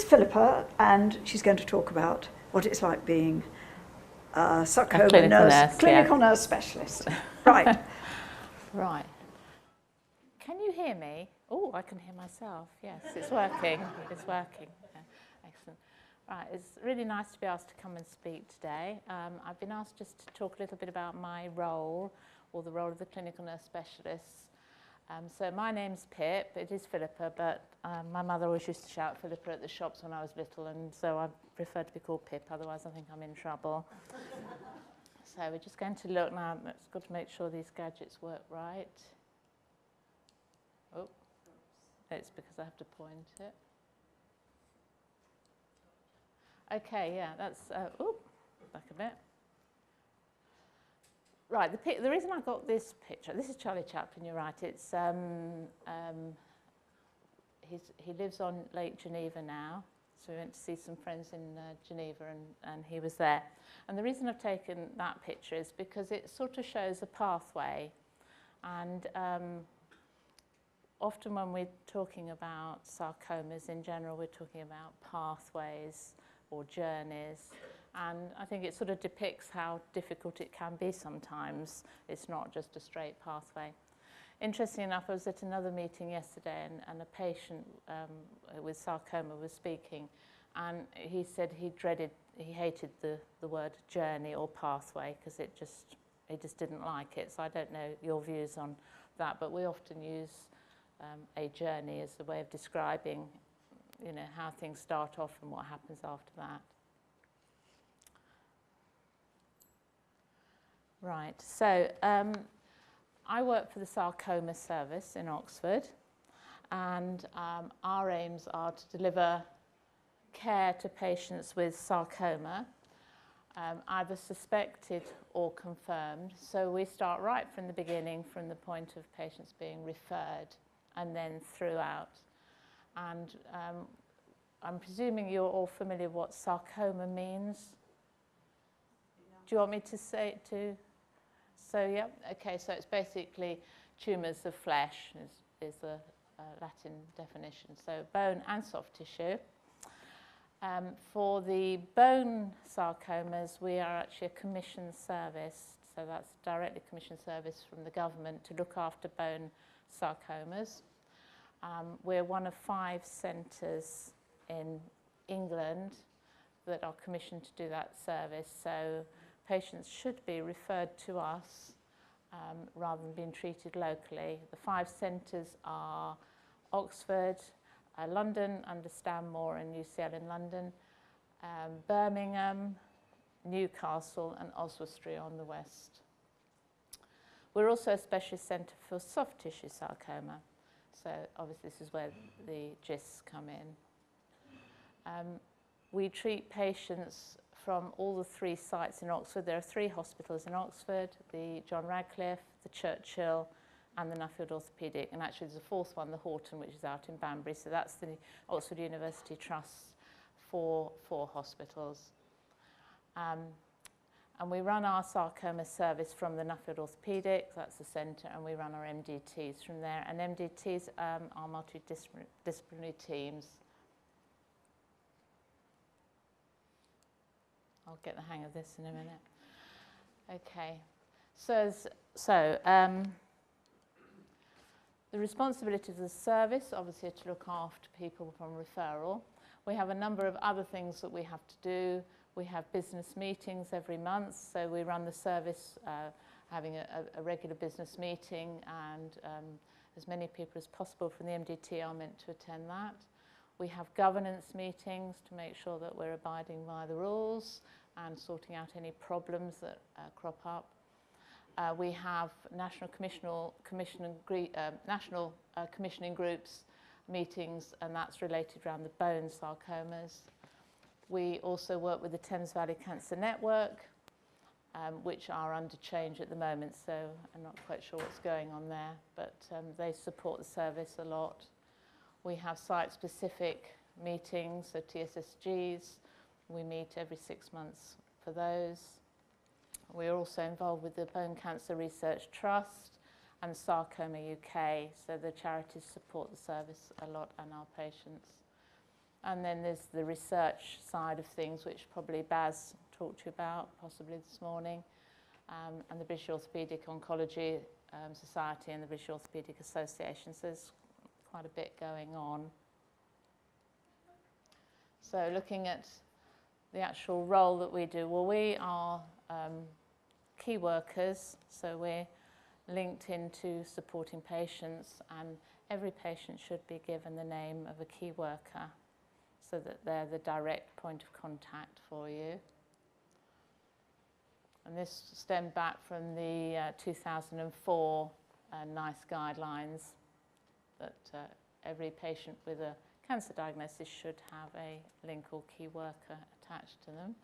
is Philippa, and she's going to talk about what it's like being a sarcoma nurse, clinical nurse specialist. Right. Right. Can you hear me? Oh, I can hear myself. Yes, it's working. It's working. Yeah, excellent. Right, it's really nice to be asked to come and speak today. I've been asked just to talk a little bit about my role, or the role of the clinical nurse specialist. So my name's Pip. It is Philippa, but my mother always used to shout Philippa at the shops when I was little, and so I prefer to be called Pip, otherwise I think I'm in trouble. So we're just going to look now. It's got to make sure these gadgets work right. Oh, it's because I have to point it. Okay, yeah, that's, oh, back a bit. Right, the reason I got this picture, this is Charlie Chaplin, you're right. It's, he lives on Lake Geneva now, so we went to see some friends in Geneva, and he was there. And the reason I've taken that picture is because it sort of shows a pathway. And often when we're talking about sarcomas in general, we're talking about pathways or journeys. And I think it sort of depicts how difficult it can be sometimes. It's not just a straight pathway. Interesting enough, I was at another meeting yesterday, and a patient with sarcoma was speaking, and he said he hated the word journey or pathway because he just didn't like it. So I don't know your views on that, but we often use a journey as a way of describing, you know, how things start off and what happens after that. Right, so I work for the sarcoma service in Oxford, and our aims are to deliver care to patients with sarcoma, either suspected or confirmed. So we start right from the beginning, from the point of patients being referred, and then throughout. And I'm presuming you're all familiar with what sarcoma means. Do you want me to say it too? So, yeah, okay, so it's basically tumours of flesh is the Latin definition. So bone and soft tissue. For the bone sarcomas, we are actually a commissioned service. So that's directly commissioned service from the government to look after bone sarcomas. We're one of 5 centres in England that are commissioned to do that service. So patients should be referred to us rather than being treated locally. The 5 centres are Oxford, London under Stanmore and UCL in London, Birmingham, Newcastle and Oswestry on the west. We're also a specialist centre for soft tissue sarcoma. So obviously this is where the GISTs come in. We treat patients from all the 3 sites in Oxford. There are 3 hospitals in Oxford, the John Radcliffe, the Churchill and the Nuffield Orthopaedic, and actually there's a 4th one, the Horton, which is out in Banbury. So that's the Oxford University Trust's 4 hospitals. And we run our sarcoma service from the Nuffield Orthopaedic, that's the centre, and we run our MDTs from there. And MDTs are multidisciplinary teams. I'll get the hang of this in a minute. Okay, so the responsibility of the service, obviously, are to look after people from referral. We have a number of other things that we have to do. We have business meetings every month, so we run the service having a regular business meeting, and as many people as possible from the MDT are meant to attend that. We have governance meetings to make sure that we're abiding by the rules and sorting out any problems that crop up. We have national commissioning groups meetings, and that's related around the bone sarcomas. We also work with the Thames Valley Cancer Network, which are under change at the moment, so I'm not quite sure what's going on there, but they support the service a lot. We have site-specific meetings, so TSSGs. We meet every 6 months for those. We're also involved with the Bone Cancer Research Trust and Sarcoma UK, so the charities support the service a lot and our patients. And then there's the research side of things, which probably Baz talked to you about, possibly this morning, and the British Orthopaedic Oncology Society and the British Orthopaedic Association. So there's quite a bit going on. So looking at the actual role that we do, well, we are key workers, so we're linked into supporting patients, and every patient should be given the name of a key worker so that they're the direct point of contact for you. And this stemmed back from the 2004 NICE guidelines that every patient with a cancer diagnosis should have a link or key worker attached to them.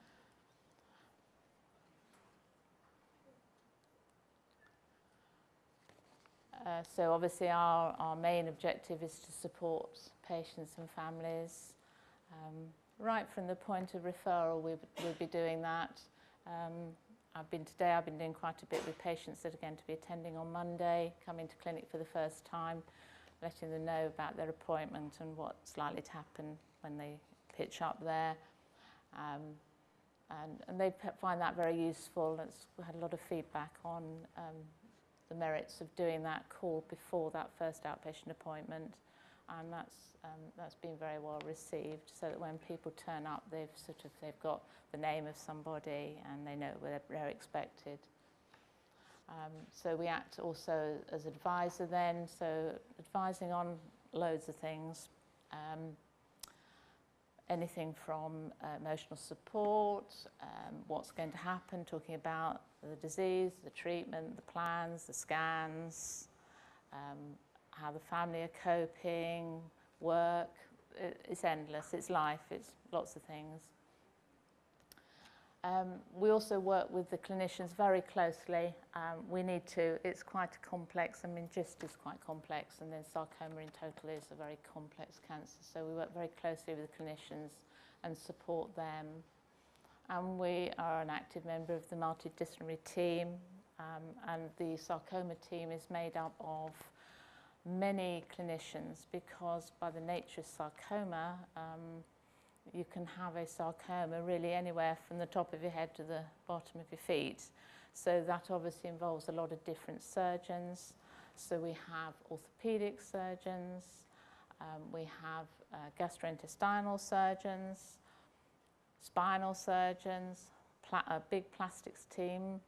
So obviously our main objective is to support patients and families. Right from the point of referral, we'll be doing that. I've been doing quite a bit with patients that are going to be attending on Monday, coming to clinic for the first time, letting them know about their appointment and what's likely to happen when they pitch up there. And they find that very useful. We had a lot of feedback on the merits of doing that call before that first outpatient appointment, and that's been very well received, so that when people turn up, they've got the name of somebody and they know where they're expected. So we act also as advisor then, so advising on loads of things, anything from emotional support, what's going to happen, talking about the disease, the treatment, the plans, the scans, how the family are coping, work. It's endless, it's life, it's lots of things. We also work with the clinicians very closely. We need to, it's quite complex, I mean, GIST is quite complex, and then sarcoma in total is a very complex cancer. So we work very closely with the clinicians and support them. And we are an active member of the multidisciplinary team, and the sarcoma team is made up of many clinicians, because by the nature of sarcoma, you can have a sarcoma really anywhere from the top of your head to the bottom of your feet. So that obviously involves a lot of different surgeons. So we have orthopedic surgeons, we have gastrointestinal surgeons, spinal surgeons, a big plastics team.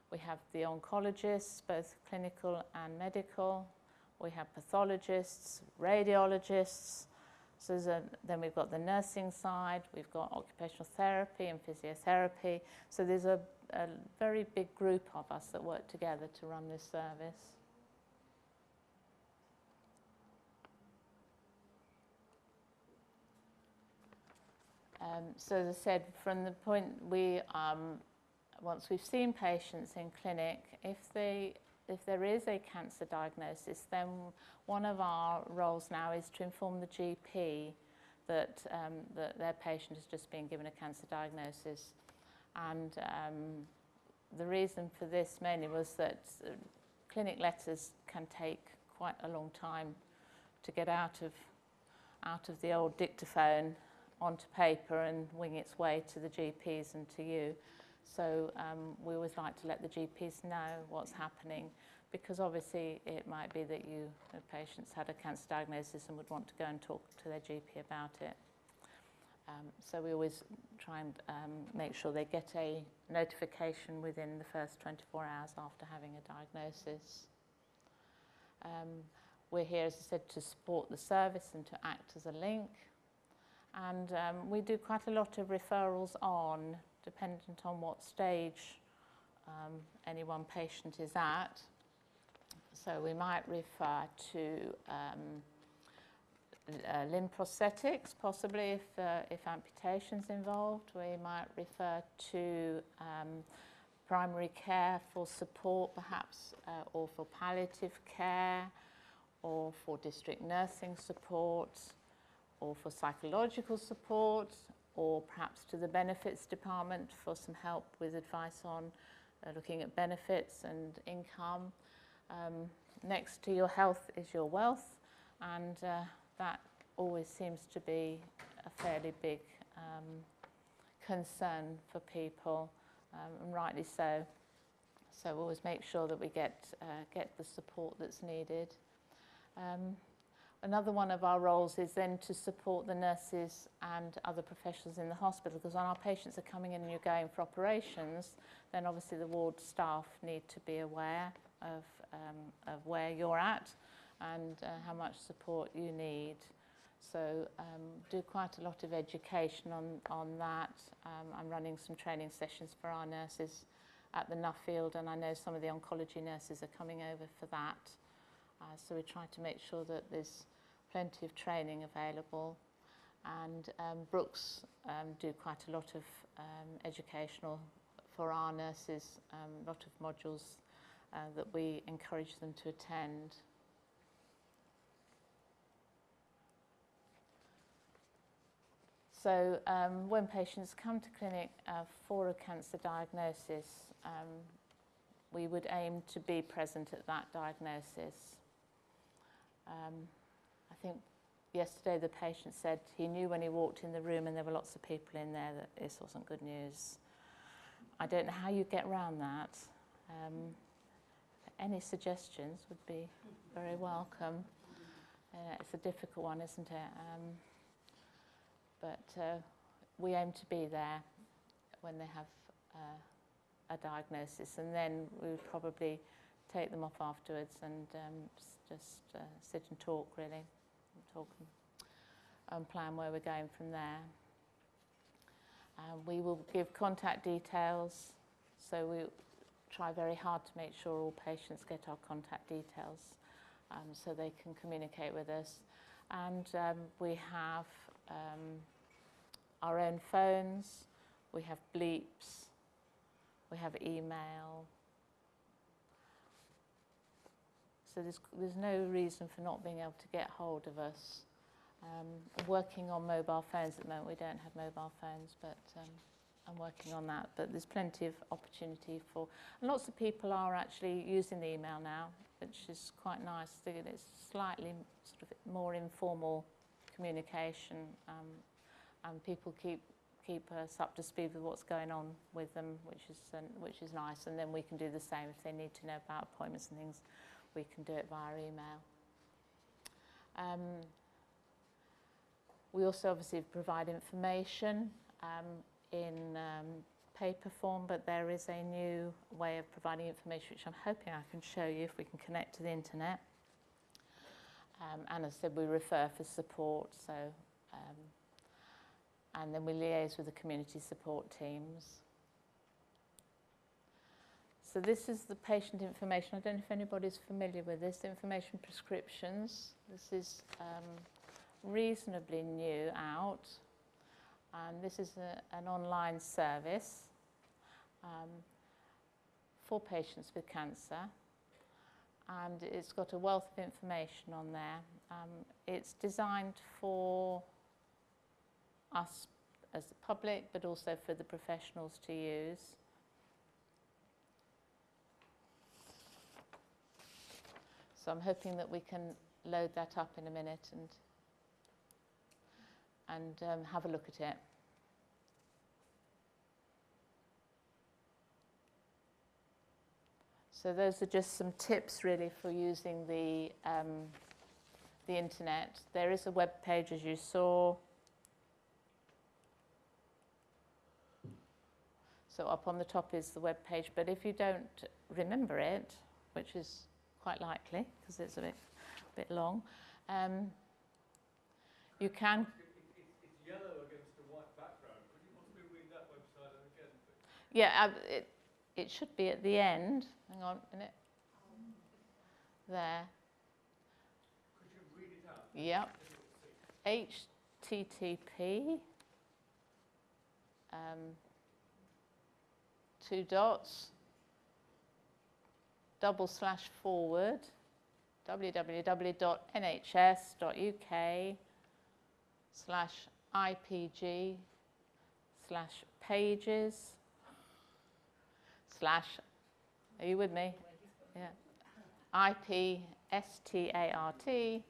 We have the oncologists, both clinical and medical. We have pathologists, radiologists. So then we've got the nursing side, we've got occupational therapy and physiotherapy. So there's a very big group of us that work together to run this service. So as I said, from the point once we've seen patients in clinic, if there is a cancer diagnosis, then one of our roles now is to inform the GP that their patient has just been given a cancer diagnosis. And the reason for this mainly was that clinic letters can take quite a long time to get out of the old dictaphone onto paper and wing its way to the GPs and to you. So we always like to let the GPs know what's happening, because obviously it might be that the patient's had a cancer diagnosis and would want to go and talk to their GP about it. So we always try and make sure they get a notification within the first 24 hours after having a diagnosis. We're here, as I said, to support the service and to act as a link. And we do quite a lot of referrals on, dependent on what stage any one patient is at. So we might refer to limb prosthetics, possibly if amputation's involved. We might refer to primary care for support, perhaps, or for palliative care, or for district nursing support, or for psychological support, or perhaps to the benefits department for some help with advice on looking at benefits and income. Next to your health is your wealth, and that always seems to be a fairly big concern for people, and rightly so. So we always make sure that we get the support that's needed. Another one of our roles is then to support the nurses and other professionals in the hospital, because when our patients are coming in and you're going for operations, then obviously the ward staff need to be aware of where you're at and how much support you need. So do quite a lot of education on that. I'm running some training sessions for our nurses at the Nuffield, and I know some of the oncology nurses are coming over for that. So we try to make sure that there's plenty of training available. And Brooks do quite a lot of educational for our nurses, a lot of modules that we encourage them to attend. So when patients come to clinic for a cancer diagnosis, we would aim to be present at that diagnosis. I think yesterday the patient said he knew when he walked in the room and there were lots of people in there that this wasn't good news. I don't know how you get around that. Any suggestions would be very welcome. It's a difficult one, isn't it? But we aim to be there when they have a diagnosis, and then we would probably take them off afterwards and just sit and talk, really, and plan where we're going from there. We will give contact details, so we try very hard to make sure all patients get our contact details so they can communicate with us. And we have our own phones, we have bleeps, we have email. So there's no reason for not being able to get hold of us. Working on mobile phones at the moment. We don't have mobile phones, but I'm working on that. But there's plenty of opportunity for, and lots of people are actually using the email now, which is quite nice. It's slightly sort of more informal communication, and people keep us up to speed with what's going on with them, which is nice. And then we can do the same if they need to know about appointments and things. We can do it via email. We also obviously provide information in paper form, but there is a new way of providing information which I'm hoping I can show you if we can connect to the internet. And as I said, we refer for support, so and then we liaise with the community support teams. So this is the patient information. I don't know if anybody's familiar with this. Information prescriptions. This is reasonably new out, and this is an online service for patients with cancer, and it's got a wealth of information on there. It's designed for us as the public, but also for the professionals to use. So I'm hoping that we can load that up in a minute and have a look at it. So those are just some tips really for using the internet. There is a web page, as you saw. So up on the top is the web page, but if you don't remember it, which is quite likely because it's a bit long, you can. It's yellow against a white background. Could you possibly read that website again, please? Yeah, it should be at the end. Hang on a minute. There. Could you read it out? Yep. HTTP. 2 dots. // www.nhs.uk/IPG/pages/ are you with me? Yeah. IPSTART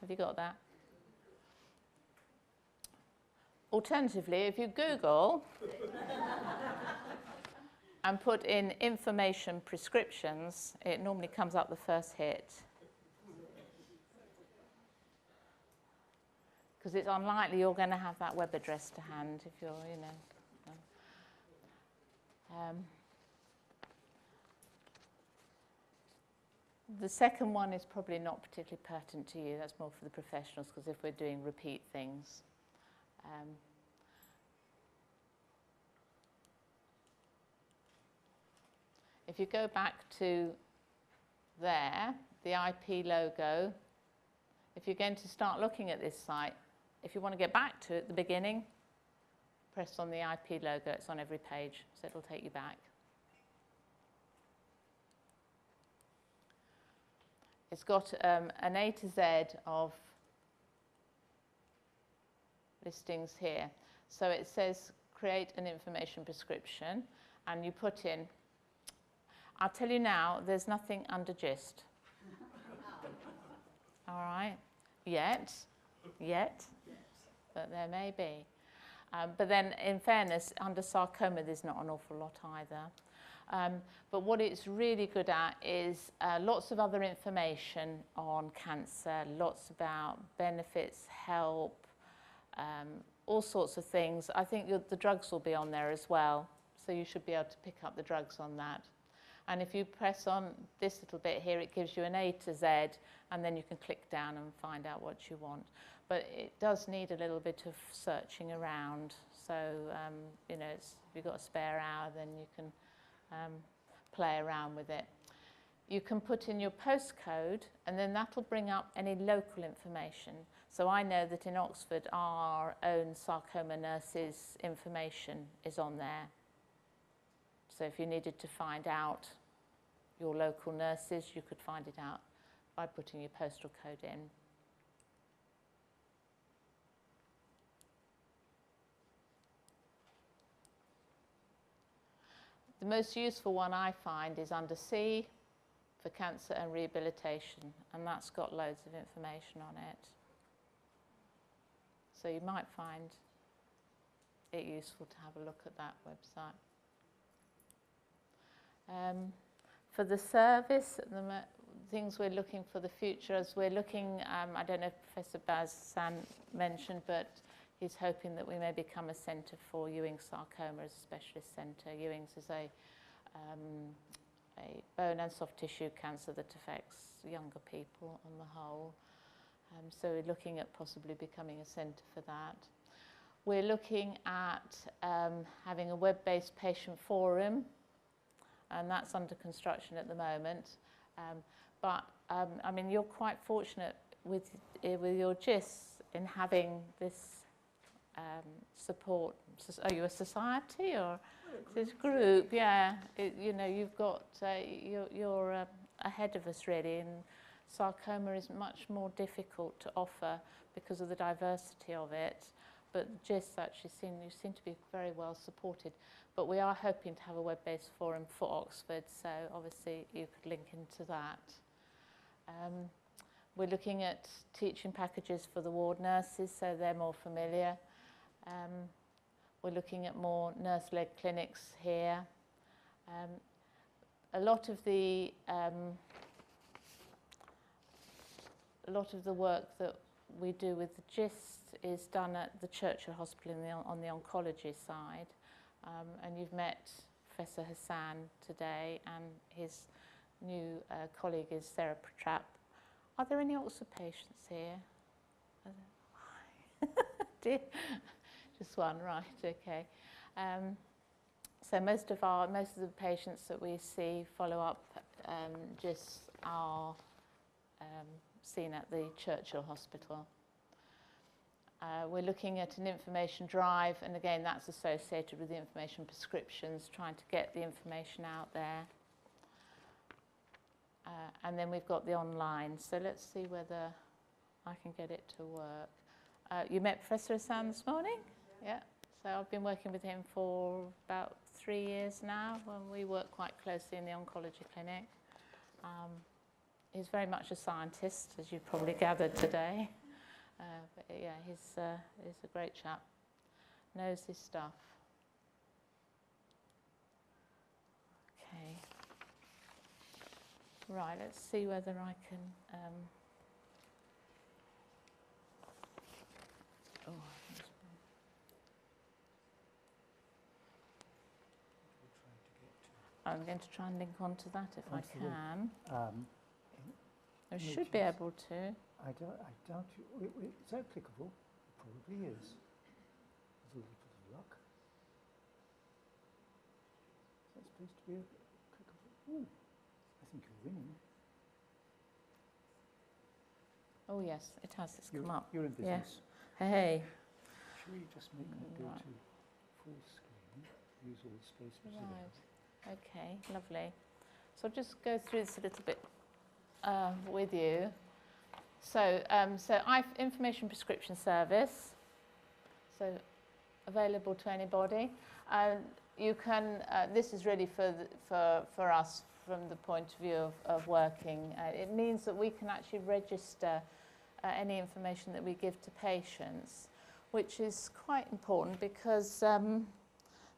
Have you got that? Alternatively, if you Google and put in information prescriptions, it normally comes up the first hit. Because it's unlikely you're going to have that web address to hand if you're, you know. The second one is probably not particularly pertinent to you. That's more for the professionals, because if we're doing repeat things. If you go back to there, the IP logo, if you're going to start looking at this site, if you want to get back to it at the beginning, press on the IP logo. It's on every page, so it'll take you back. It's got an A to Z of listings here. So it says create an information prescription, and you put in, I'll tell you now, there's nothing under GIST. All right, yet, but there may be. But then, in fairness, under sarcoma, there's not an awful lot either. But what it's really good at is lots of other information on cancer, lots about benefits, help, all sorts of things. I think the drugs will be on there as well, so you should be able to pick up the drugs on that. And if you press on this little bit here, it gives you an A to Z, and then you can click down and find out what you want. But it does need a little bit of searching around. So, you know, if you've got a spare hour, then you can play around with it. You can put in your postcode, and then that'll bring up any local information. So I know that in Oxford, our own sarcoma nurses' information is on there. So if you needed to find out your local nurses, you could find it out by putting your postal code in. The most useful one I find is under C for cancer and rehabilitation, and that's got loads of information on it. So you might find it useful to have a look at that website. For the service, the things we're looking for the future, as we're looking, I don't know if Professor Baz-San mentioned, but he's hoping that we may become a centre for Ewing sarcoma as a specialist centre. Ewing's is a bone and soft tissue cancer that affects younger people on the whole. So we're looking at possibly becoming a centre for that. We're looking at having a web-based patient forum, and that's under construction at the moment. I mean, you're quite fortunate with your GIS in having this support. Are you a society or this group? Yeah, you know, you've got you're ahead of us really, and sarcoma is much more difficult to offer because of the diversity of it. But GIS actually you seem to be very well supported. But we are hoping to have a web-based forum for Oxford, so obviously you could link into that. We're looking at teaching packages for the ward nurses, so they're more familiar. We're looking at more nurse-led clinics here. A lot of the work that we do with the GIST is done at the Churchill Hospital on the oncology side. And you've met Professor Hassan today, and his new colleague is Sarah Pratrap. Are there any Oxford patients here? Just one, right? Okay. So most of the patients that we see follow up just are seen at the Churchill Hospital. We're looking at an information drive, and again, that's associated with the information prescriptions, trying to get the information out there. And then we've got the online. So let's see whether I can get it to work. You met Professor Hassan this morning? Yeah. So I've been working with him for about 3 years now, and we work quite closely in the oncology clinic. He's very much a scientist, as you've probably gathered today. But yeah, he's a great chap. Knows his stuff. Okay. Right, let's see whether I can... I'm going to try and link onto that if I can. I should be able to. I doubt you. Is that clickable? It probably is. With a little bit of luck. Is that supposed to be clickable? Ooh, I think you're winning. Oh yes, it has. It's come up. You're in business. Yeah. Hey. Should we just make that go to full screen? Use all the space. Right. Okay, lovely. So I'll just go through this a little bit with you. So, information prescription service. So, available to anybody. You can. This is really for us from the point of view of working. It means that we can actually register any information that we give to patients, which is quite important because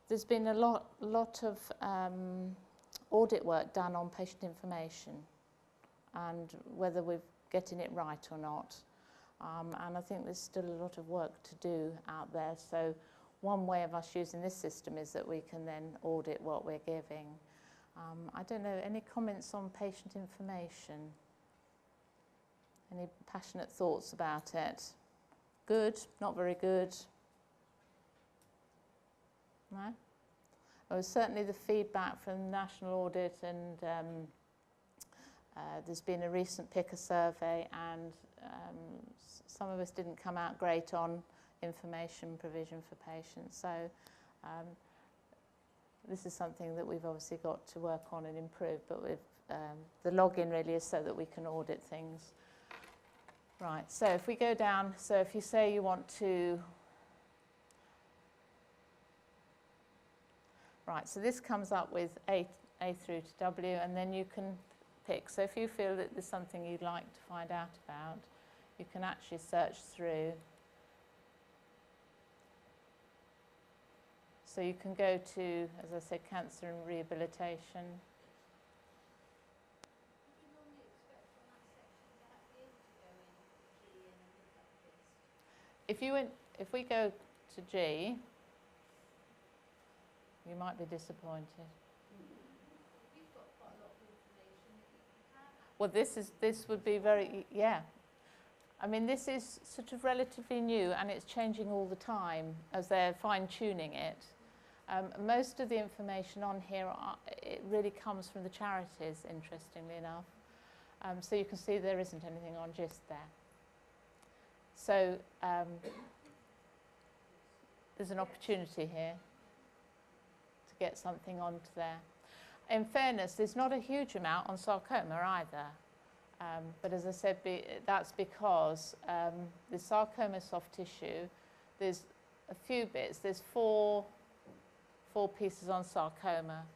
there's been a lot of audit work done on patient information and whether we're getting it right or not. And I think there's still a lot of work to do out there. So one way of us using this system is that we can then audit what we're giving. I don't know, any comments on patient information? Any passionate thoughts about it? Good, not very good? No? Well, certainly the feedback from National Audit and there's been a recent Pippa survey and some of us didn't come out great on information provision for patients. So this is something that we've obviously got to work on and improve, but with the login really is so that we can audit things. Right, so if we go down, so if you say you want to... Right, so this comes up with A through to W, and then you can pick. So if you feel that there's something you'd like to find out about, you can actually search through. So you can go to, as I said, cancer and rehabilitation. If we go to G, you might be disappointed. Well, this would be very, yeah. I mean, this is sort of relatively new and it's changing all the time as they're fine-tuning it. Most of the information on here, it really comes from the charities, interestingly enough. So you can see there isn't anything on GIST there. So there's an opportunity here to get something onto there. In fairness, there's not a huge amount on sarcoma either. But as I said, that's because the sarcoma soft tissue, there's a few bits. There's four pieces on sarcoma,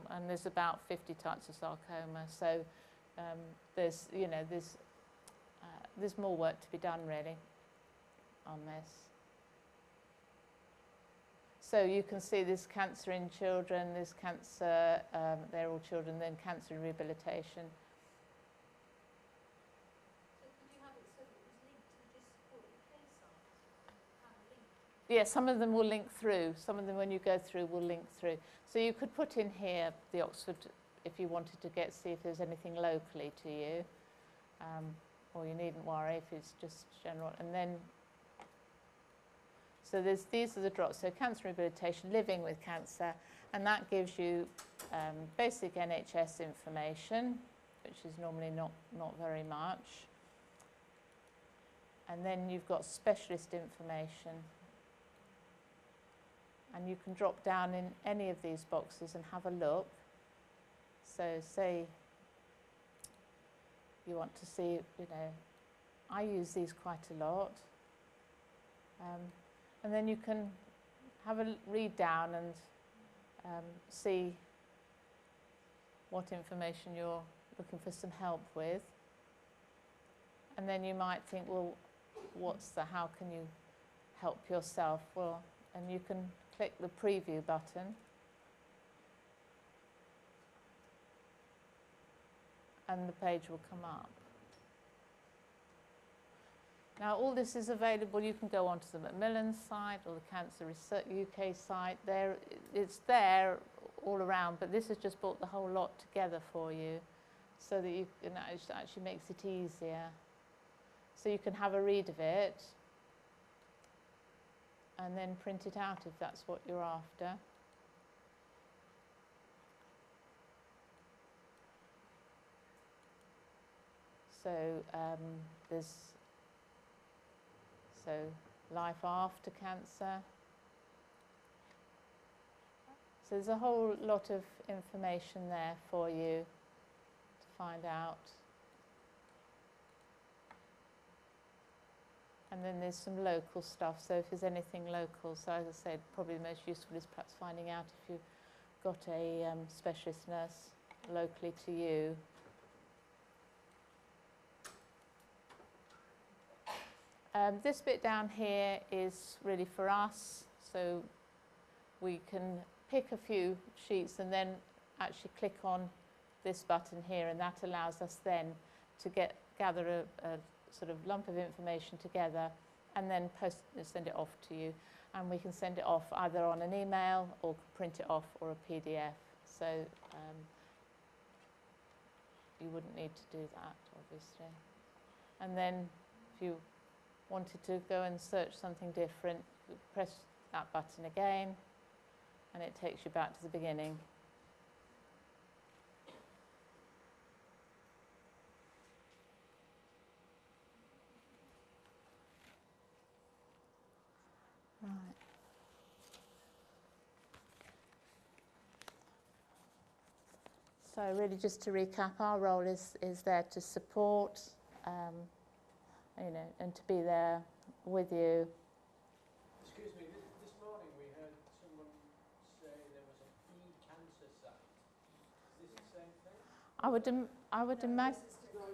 and there's about 50 types of sarcoma. So there's more work to be done really on this. So you can see there's cancer in children, there's cancer, they're all children, then cancer rehabilitation. So could you have it so that it was linked to just what the case are? Yeah, some of them will link through. Some of them, when you go through, will link through. So you could put in here the Oxford if you wanted to see if there's anything locally to you. Or you needn't worry if it's just general. And then, so these are the drops. So cancer rehabilitation, living with cancer, and that gives you basic NHS information, which is normally not very much. And then you've got specialist information. And you can drop down in any of these boxes and have a look. So say you want to see, I use these quite a lot. And then you can have a read down and see what information you're looking for some help with. And then you might think, well, how can you help yourself? Well, and you can click the preview button. And the page will come up. Now, all this is available. You can go onto the Macmillan site or the Cancer Research UK site. It's there all around, but this has just brought the whole lot together for you so that you can actually makes it easier. So you can have a read of it and then print it out if that's what you're after. So there's life after cancer. So there's a whole lot of information there for you to find out. And then there's some local stuff. So if there's anything local, so as I said, probably the most useful is perhaps finding out if you've got a specialist nurse locally to you. This bit down here is really for us, so we can pick a few sheets and then actually click on this button here, and that allows us then to gather a sort of lump of information together and then send it off to you. And we can send it off either on an email or print it off or a PDF. So you wouldn't need to do that, obviously. And then if you wanted to go and search something different, you press that button again and it takes you back to the beginning. Right. So really just to recap, our role is there to support, and to be there with you. Excuse me, this morning we heard someone say there was an e-cancer site. Is this the same thing? I would imagine. No,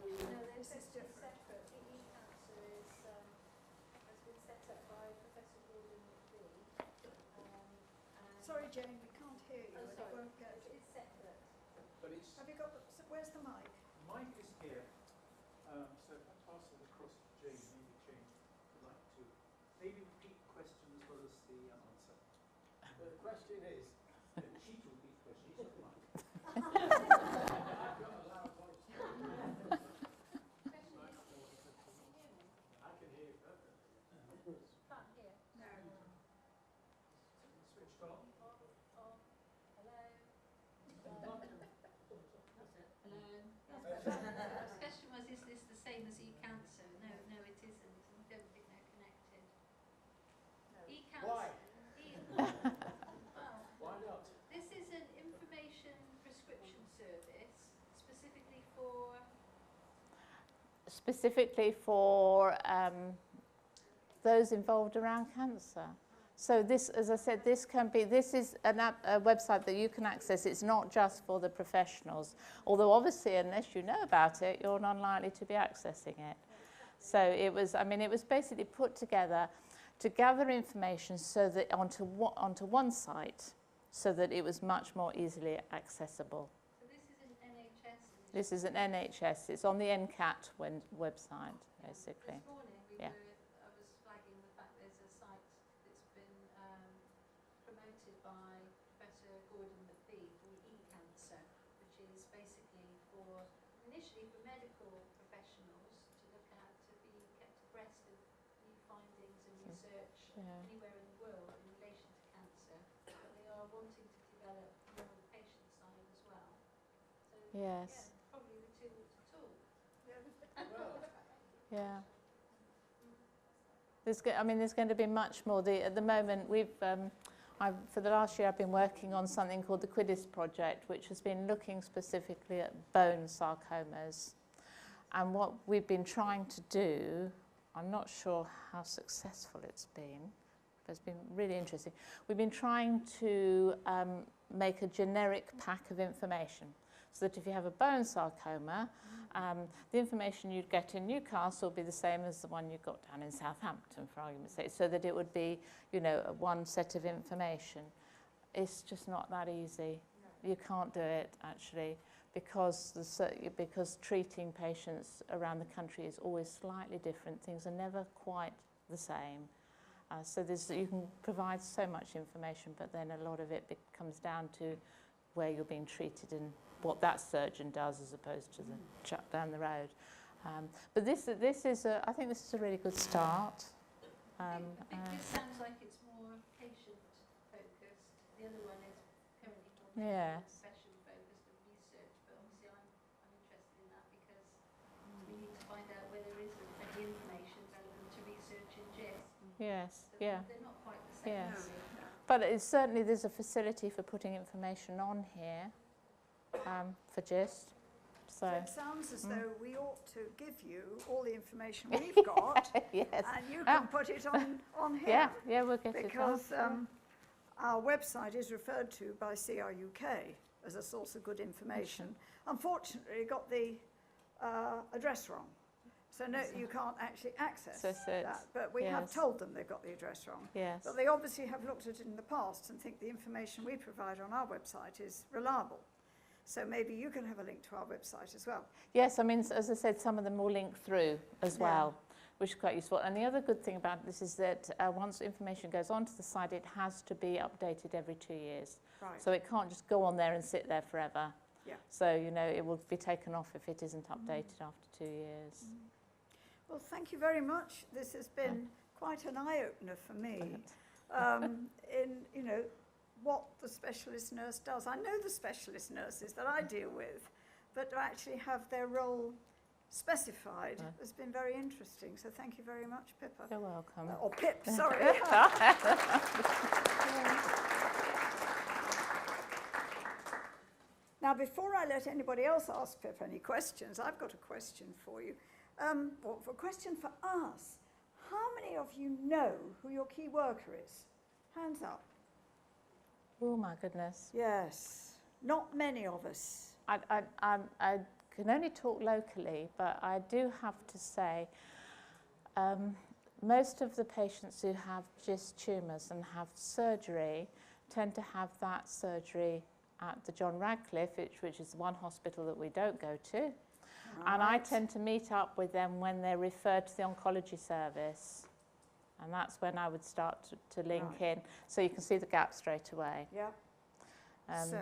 this is separate. E-cancer has been set up by Professor Gordon McPhee. Sorry, Jane, we can't hear you. Oh, and sorry. It won't get. It's separate. But it's Have you got? Where's the mic? mic is here. So if I pass it across to Jane, maybe Jane would like to maybe repeat the question as well as the answer. The question is, she to repeat the question. She's got the mic. I've got a loud voice. I can hear you perfectly. Can't hear. No. Switched on. Hello. Hello. The question was, is this the same as e-cancer? No, it isn't. I don't think they're connected. E-cancer. Why? Well, Why not? this is an information prescription service specifically for those involved around cancer. So this, as I said, this is a website that you can access. It's not just for the professionals, although obviously unless you know about it, you're not likely to be accessing it. So it was basically put together to gather information so that onto one site, so that it was much more easily accessible. So this is an NHS? This is an NHS. It's on the NCAT website, basically. This morning I was flagging the fact there's a site that's been promoted by Professor Gordon McPhee called eCancer, which is basically initially for medical professionals to look at, to be kept abreast of new findings and research anywhere in the world in relation to cancer, but they are wanting to develop more on the patient side as well. So Yes. probably the two to talk. Yeah. There's going to be much more. At the moment, for the last year, I've been working on something called the QUIDIS project, which has been looking specifically at bone sarcomas. And what we've been trying to do, I'm not sure how successful it's been, But it's been really interesting. We've been trying to make a generic pack of information so that if you have a bone sarcoma, the information you'd get in Newcastle will be the same as the one you got down in Southampton, for argument's sake, so that it would be, you know, one set of information. It's just not that easy. No. You can't do it, actually, because treating patients around the country is always slightly different. Things are never quite the same. So you can provide so much information, but then a lot of it comes down to where you're being treated and what that surgeon does as opposed to the chap down the road. But I think this is a really good start. I think this sounds like it's more patient-focused. The other one is currently more profession-focused and research, but obviously I'm interested in that because we need to find out whether there is any information relevant to research in GIST. Yes, So yeah. They're not quite the same. Yes. But certainly there's a facility for putting information on here for GIST. So it sounds as though we ought to give you all the information we've got, yes. and you can put it on here. Yeah, we'll get because, it on. our website is referred to by CRUK as a source of good information. Unfortunately, it got the address wrong. So no, you can't actually access that, but we have told them they've got the address wrong. Yes. But they obviously have looked at it in the past and think the information we provide on our website is reliable. So maybe you can have a link to our website as well. Yes, I mean, as I said, some of them will link through as well, which is quite useful. And the other good thing about this is that once information goes onto the site, it has to be updated every 2 years. Right. So it can't just go on there and sit there forever. Yeah. So, you know, it will be taken off if it isn't updated after 2 years. Well, thank you very much. This has been quite an eye-opener for me in, you know, what the specialist nurse does. I know the specialist nurses that I deal with, but to actually have their role specified has been very interesting. So thank you very much, Pippa. You're welcome. Or Pip, sorry. Now, before I let anybody else ask Pip any questions, I've got a question for you. Well, a question for us. How many of you know who your key worker is? Hands up. Oh, my goodness. Yes. Not many of us. I can only talk locally, but I do have to say most of the patients who have GIST tumours and have surgery tend to have that surgery at the John Radcliffe, which is one hospital that we don't go to. Right. And I tend to meet up with them when they're referred to the oncology service. And that's when I would start to link in. So you can see the gap straight away. Yeah. So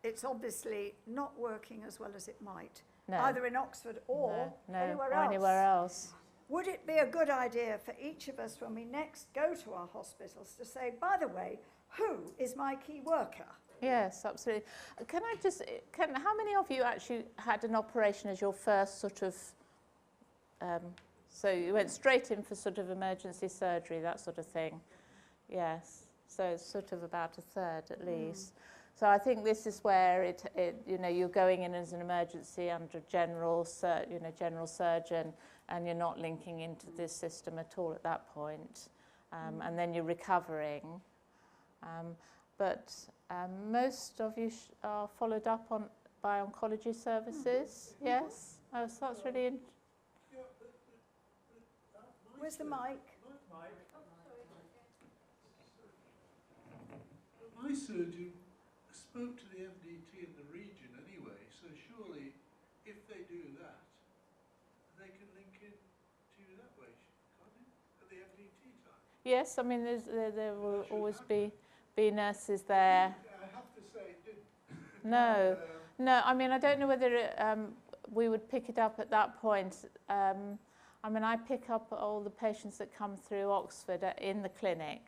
it's obviously not working as well as it might, either in Oxford or anywhere else. Would it be a good idea for each of us when we next go to our hospitals to say, by the way, who is my key worker? Yes, absolutely. Can I just, how many of you actually had an operation as your first sort of, so you went straight in for sort of emergency surgery, that sort of thing? Yes, so it's sort of about a third at least. So I think this is where you know, you're going in as an emergency under general surgeon, and you're not linking into this system at all at that point, and then you're recovering. But most of you are followed up by oncology services, yes? Oh, so that's really interesting. Where's the mic? My surgeon spoke to the FDT in the region anyway, so surely if they do that, they can link in to you that way, can't they? At the FDT time. Yes, I mean there will always be nurses there. I have to say it didn't. No, no. I mean I don't know whether we would pick it up at that point. I mean I pick up all the patients that come through Oxford in the clinic.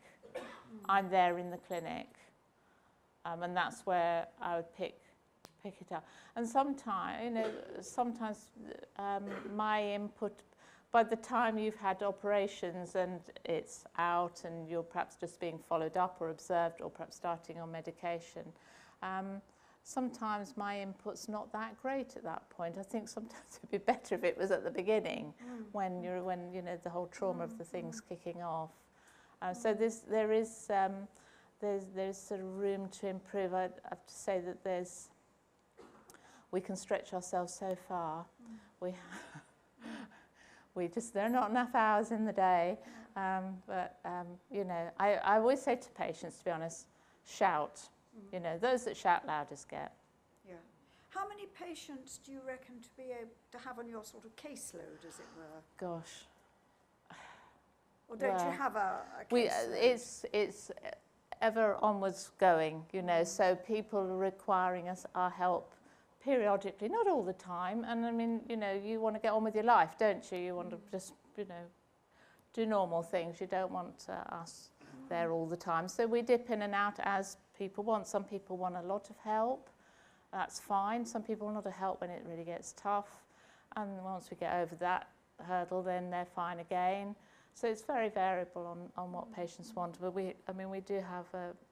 I'm there in the clinic. And that's where I would pick it up. And sometimes my input, by the time you've had operations and it's out and you're perhaps just being followed up or observed or perhaps starting on medication, sometimes my input's not that great at that point. I think sometimes it'd be better if it was at the beginning when you know the whole trauma of the thing's kicking off. So there is sort of room to improve. I have to say that we can stretch ourselves so far. There are not enough hours in the day. You know, I always say to patients, to be honest, shout. You know, those that shout loudest get. Yeah. How many patients do you reckon to be able to have on your sort of caseload, as it were? Gosh. Or don't you Well, have a caseload? It's ever onwards going, you know, so people requiring our help periodically, not all the time. And I mean, you know, you want to get on with your life, don't you? You want to just, you know, do normal things. You don't want us there all the time. So we dip in and out as people want. Some people want a lot of help. That's fine. Some people want a lot of help when it really gets tough. And once we get over that hurdle, then they're fine again. So it's very variable on what patients want. But we do have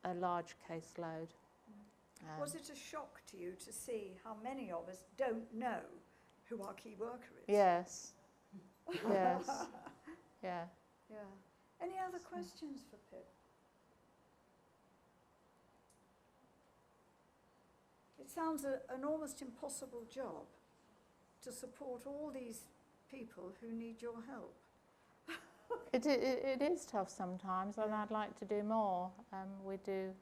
a large caseload. Was it a shock to you to see how many of us don't know who our key worker is? Yes. Yes. Yeah. Yeah. Any other questions for Pip? It sounds an almost impossible job to support all these people who need your help. It is tough sometimes, and I'd like to do more. We do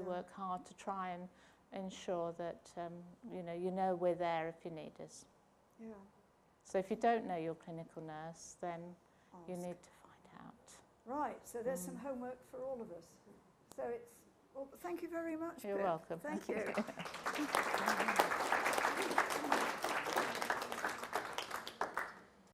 work hard to try and ensure that you know we're there if you need us. Yeah. So if you don't know your clinical nurse, then you need to find out. Right. So there's some homework for all of us. So well, thank you very much. You're Pip. welcome. Thank you.